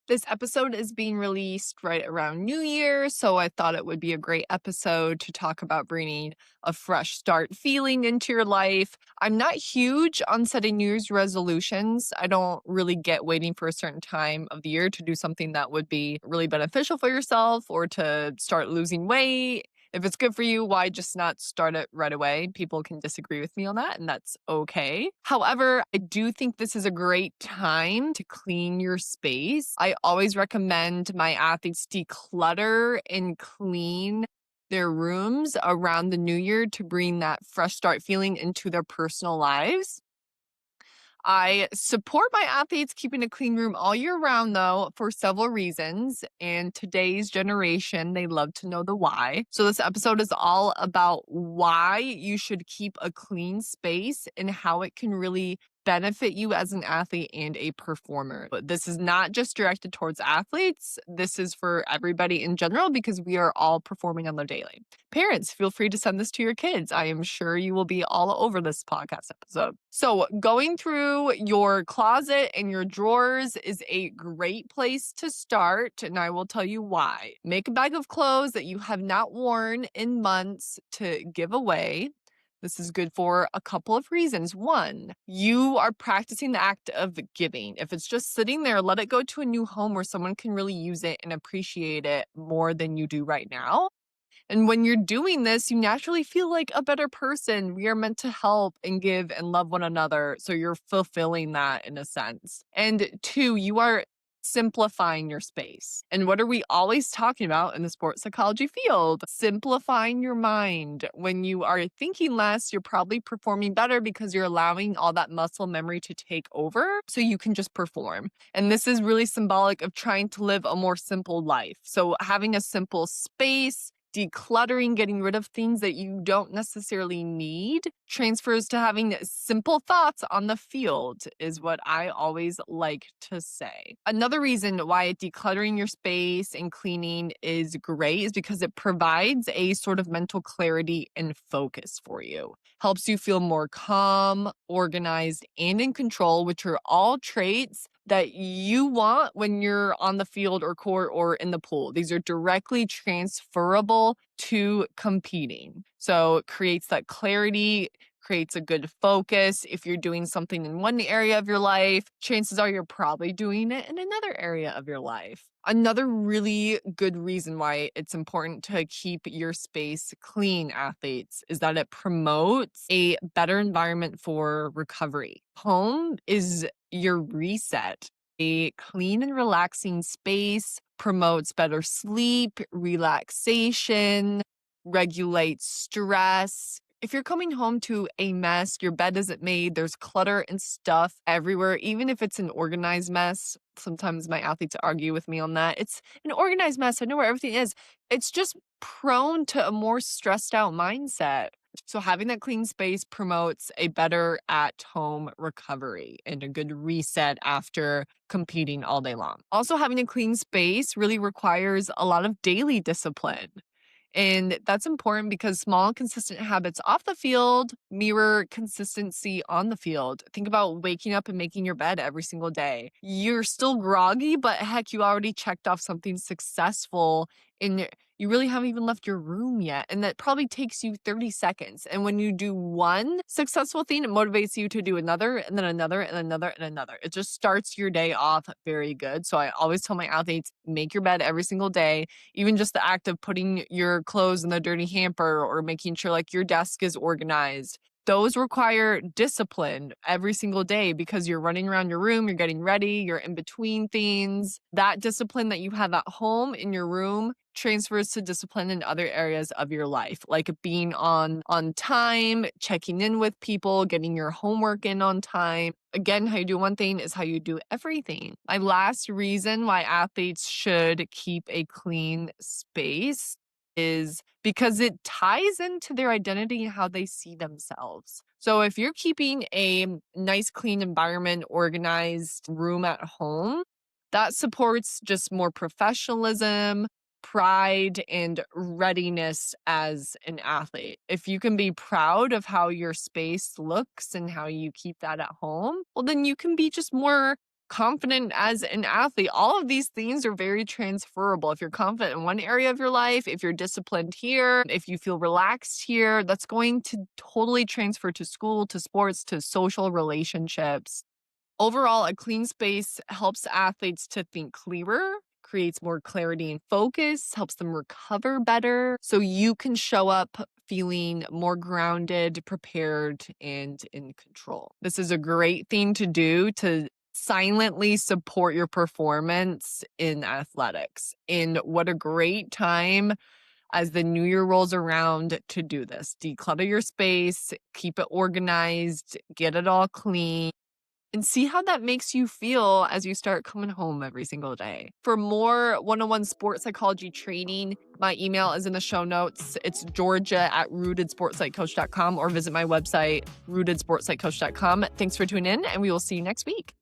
This episode is being released right around New Year, so I thought it would be a great episode to talk about bringing a fresh start feeling into your life. I'm not huge on setting New Year's resolutions. I don't really get waiting for a certain time of the year to do something that would be really beneficial for yourself or to start losing weight. If it's good for you, why just not start it right away? People can disagree with me on that, and that's okay. However, I do think this is a great time to clean your space. I always recommend my athletes declutter and clean their rooms around the new year to bring that fresh start feeling into their personal lives. I support my athletes keeping a clean room all year round, though, for several reasons. And today's generation, they love to know the why. So, this episode is all about why you should keep a clean space and how it can really benefit you as an athlete and a performer. But this is not just directed towards athletes, this is for everybody in general because we are all performing on the daily. Parents, feel free to send this to your kids. I am sure you will be all over this podcast episode. So, going through your closet and your drawers is a great place to start, and I will tell you why. Make a bag of clothes that you have not worn in months to give away. This is good for a couple of reasons. One, you are practicing the act of giving. If it's just sitting there, let it go to a new home where someone can really use it and appreciate it more than you do right now. And when you're doing this, you naturally feel like a better person. We are meant to help and give and love one another. So you're fulfilling that in a sense. And two, you are simplifying your space. And what are we always talking about in the sports psychology field? Simplifying your mind. When you are thinking less, you're probably performing better because you're allowing all that muscle memory to take over so you can just perform. And this is really symbolic of trying to live a more simple life. So having a simple space, decluttering, getting rid of things that you don't necessarily need, transfers to having simple thoughts on the field, is what I always like to say. Another reason why decluttering your space and cleaning is great is because it provides a sort of mental clarity and focus for you. Helps you feel more calm, organized, and in control, which are all traits that you want when you're on the field or court or in the pool. These are directly transferable to competing. So it creates that clarity, creates a good focus. If you're doing something in one area of your life, chances are you're probably doing it in another area of your life. Another really good reason why it's important to keep your space clean, athletes, is that it promotes a better environment for recovery. Home is your reset. A clean and relaxing space promotes better sleep, relaxation, regulates stress. If you're coming home to a mess, your bed isn't made, there's clutter and stuff everywhere, even if it's an organized mess. Sometimes my athletes argue with me on that. It's an organized mess. I know where everything is. It's just prone to a more stressed out mindset. So having that clean space promotes a better at-home recovery and a good reset after competing all day long. Also, having a clean space really requires a lot of daily discipline. And that's important because small, consistent habits off the field mirror consistency on the field. Think about waking up and making your bed every single day. You're still groggy, but heck, you already checked off something successful and you really haven't even left your room yet. And that probably takes you 30 seconds. And when you do one successful thing, it motivates you to do another and then another and another and another. It just starts your day off very good. So I always tell my athletes, make your bed every single day. Even just the act of putting your clothes in the dirty hamper or making sure like your desk is organized. Those require discipline every single day because you're running around your room, you're getting ready, you're in between things. That discipline that you have at home in your room transfers to discipline in other areas of your life, like being on time, checking in with people, getting your homework in on time. Again, how you do one thing is how you do everything. My last reason why athletes should keep a clean space is because it ties into their identity and how they see themselves. So if you're keeping a nice, clean environment, organized room at home, that supports just more professionalism, pride, and readiness as an athlete. If you can be proud of how your space looks and how you keep that at home, well, then you can be just more confident as an athlete. All of these things are very transferable. If you're confident in one area of your life, if you're disciplined here, if you feel relaxed here, that's going to totally transfer to school, to sports, to social relationships. Overall, a clean space helps athletes to think clearer, creates more clarity and focus, helps them recover better. So you can show up feeling more grounded, prepared, and in control. This is a great thing to do to silently support your performance in athletics. And what a great time as the new year rolls around to do this. Declutter your space, keep it organized, get it all clean, and see how that makes you feel as you start coming home every single day. For more one-on-one sports psychology training, my email is in the show notes. It's georgia@rootedsportspsychcoach.com or visit my website, rootedsportspsychcoach.com. Thanks for tuning in, and we will see you next week.